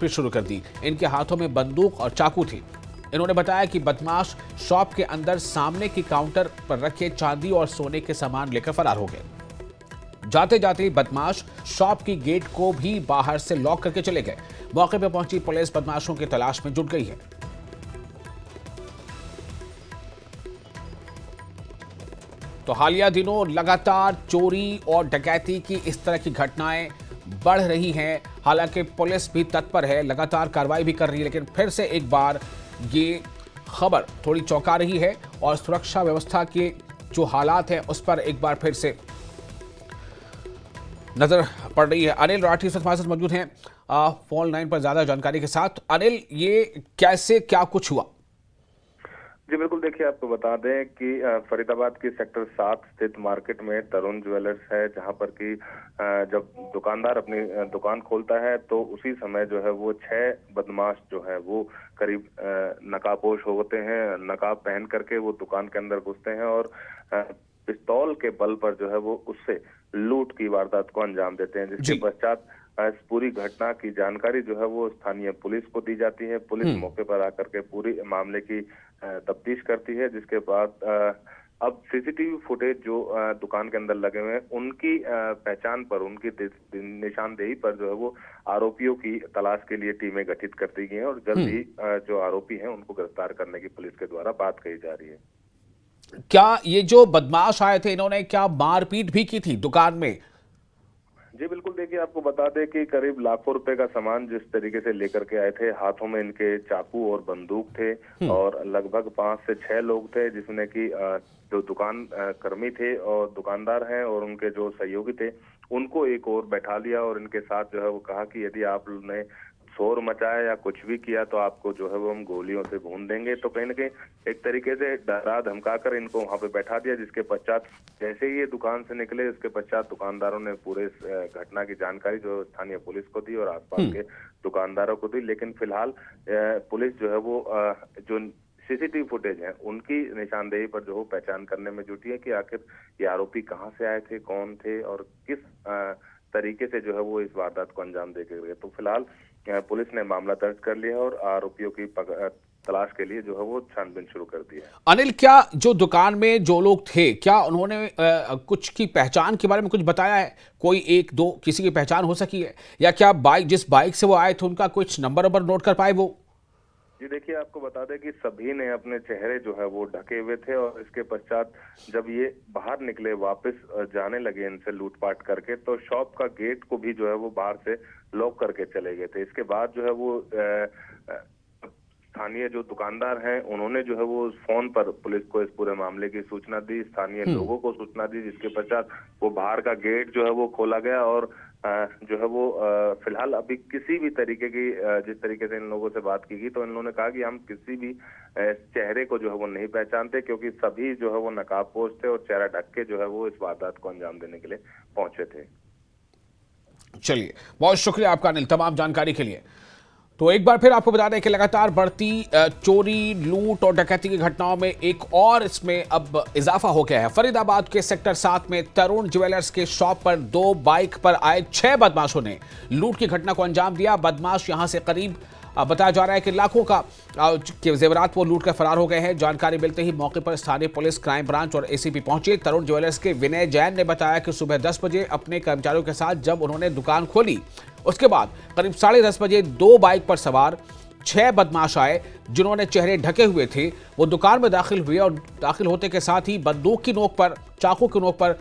मारपीट शुरू कर दी। इनके हाथों में बंदूक और चाकू थी। इन्होंने बताया कि बदमाश शॉप के अंदर सामने की काउंटर पर रखे चांदी और सोने के सामान लेकर फरार हो गए। जाते जाते बदमाश शॉप की गेट को भी बाहर से लॉक करके चले गए। मौके पर पहुंची पुलिस बदमाशों की तलाश में जुट गई है। तो हालिया दिनों लगातार चोरी और डकैती की इस तरह की घटनाएं बढ़ रही हैं। हालांकि पुलिस भी तत्पर है, लगातार कार्रवाई भी कर रही है, लेकिन फिर से एक बार ये खबर थोड़ी चौंका रही है और सुरक्षा व्यवस्था के जो हालात हैं उस पर एक बार फिर से नजर पड़ रही है। अनिल राठी हमारे साथ मौजूद हैं फोन लाइन पर ज्यादा जानकारी के साथ। अनिल, ये कैसे क्या कुछ हुआ? जी बिल्कुल, देखिए आपको बता दें कि फरीदाबाद की सेक्टर 7 स्थित मार्केट में तरुण ज्वेलर्स है, जहां पर कि जब दुकानदार अपनी दुकान खोलता है तो उसी समय जो है वो 6 बदमाश जो है वो करीब नकाबपोश होते हैं। नकाब पहन करके वो दुकान के अंदर घुसते हैं और पिस्तौल के बल पर जो है वो उससे लूट की वारदात को अंजाम देते हैं, जिसके पश्चात इस पूरी घटना की जानकारी जो है वो स्थानीय पुलिस को दी जाती है। पुलिस मौके पर आकर के पूरी मामले की तफ्तीश करती है, जिसके बाद अब सीसीटीवी फुटेज जो दुकान के अंदर लगे हुए हैं उनकी पहचान पर, उनकी निशानदेही पर जो है वो आरोपियों की तलाश के लिए टीमें गठित कर दी गई हैं और जल्द ही जो आरोपी हैं उनको गिरफ्तार करने की पुलिस के द्वारा बात कही जा रही है। क्या ये जो बदमाश आए थे, इन्होंने क्या मारपीट भी की थी दुकान में? जी बिल्कुल, देखिए आपको बता दें कि करीब लाखों रुपए का सामान जिस तरीके से लेकर के आए थे, हाथों में इनके चाकू और बंदूक थे और लगभग 5 से 6 लोग थे, जिसमें कि जो दुकान कर्मी थे और दुकानदार हैं और उनके जो सहयोगी थे उनको एक और बैठा लिया और इनके साथ जो है वो कहा कि यदि आप ने शोर मचाया या कुछ भी किया तो आपको जो है वो हम गोलियों से भून देंगे। तो कहीं ना कहीं एक तरीके से डरा धमका कर इनको वहां पे बैठा दिया, जिसके पश्चात जैसे ही ये दुकान से निकले इसके पश्चात दुकानदारों ने पूरे घटना की जानकारी जो स्थानीय पुलिस को दी और आसपास के दुकानदारों को दी। लेकिन फिलहाल पुलिस जो है वो जो सीसीटीवी फुटेज है उनकी निशानदेही पर जो है पहचान करने में जुटी है कि आखिर ये आरोपी कहाँ से आए थे, कौन थे और किस तरीके से जो है वो इस वारदात को अंजाम दे गए। तो फिलहाल पुलिस ने मामला दर्ज कर लिया और आरोपियों की तलाश के लिए जो है वो छानबीन शुरू कर दी है। अनिल, क्या जो दुकान में जो लोग थे, क्या उन्होंने कुछ की पहचान के बारे में कुछ बताया है? कोई एक दो किसी की पहचान हो सकी है, या क्या जिस बाइक से वो आए थे उनका कुछ नंबर नोट कर पाए वो? जी देखिए, आपको बता दें कि सभी ने अपने चेहरे जो है वो ढके हुए थे और इसके पश्चात जब ये बाहर निकले वापस जाने लगे इनसे लूटपाट करके, तो शॉप का गेट को भी जो है वो बाहर से लॉक करके चले गए थे। इसके बाद जो है वो स्थानीय जो दुकानदार हैं उन्होंने जो है वो फोन पर पुलिस को इस पूरे मामले की सूचना दी, स्थानीय लोगों को सूचना दी, जिसके पश्चात वो बाहर का गेट जो है वो खोला गया और जो है वो फिलहाल अभी किसी भी तरीके की जिस तरीके से इन लोगों से बात की गई तो इन लोगों ने कहा कि हम किसी भी चेहरे को जो है वो नहीं पहचानते, क्योंकि सभी जो है वो नकाबपोश थे और चेहरा ढक के जो है वो इस वारदात को अंजाम देने के लिए पहुंचे थे। चलिए, बहुत शुक्रिया आपका अनिल तमाम जानकारी के लिए। तो एक बार फिर आपको बता दें कि लगातार बढ़ती चोरी, लूट और डकैती की घटनाओं में एक और इसमें अब इजाफा हो गया है। फरीदाबाद के सेक्टर 7 में तरुण ज्वेलर्स के शॉप पर 2 बाइक पर आए 6 बदमाशों ने लूट की घटना को अंजाम दिया। बदमाश यहां से करीब बताया जा रहा है कि लाखों का के जेवरात वो लूट कर फरार हो गए हैं। जानकारी मिलते ही मौके पर स्थानीय पुलिस, क्राइम ब्रांच और एसीपी पहुंचे। तरुण ज्वेलर्स के विनय जैन ने बताया कि सुबह 10 बजे अपने कर्मचारियों के साथ जब उन्होंने दुकान खोली, उसके बाद करीब 10:30 बजे 2 बाइक पर सवार 6 बदमाश आए, जिन्होंने चेहरे ढके हुए थे। वो दुकान में दाखिल हुए और दाखिल होते के साथ ही बंदूक की नोक पर, चाकू की नोक पर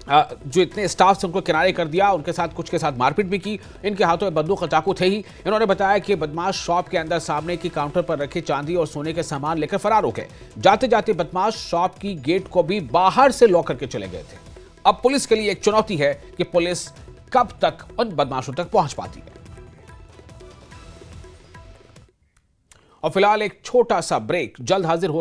जो इतने स्टाफ से उनको किनारे कर दिया, उनके साथ कुछ के साथ मारपीट भी की। इनके हाथों में बंदूक और चाकू थे ही। इन्होंने बताया कि बदमाश शॉप के अंदर सामने की काउंटर पर रखे चांदी और सोने के सामान लेकर फरार हो गए। जाते जाते बदमाश शॉप की गेट को भी बाहर से लॉक करके चले गए थे। अब पुलिस के लिए एक चुनौती है कि पुलिस कब तक उन बदमाशों तक पहुंच पाती है। और फिलहाल एक छोटा सा ब्रेक, जल्द हाजिर हो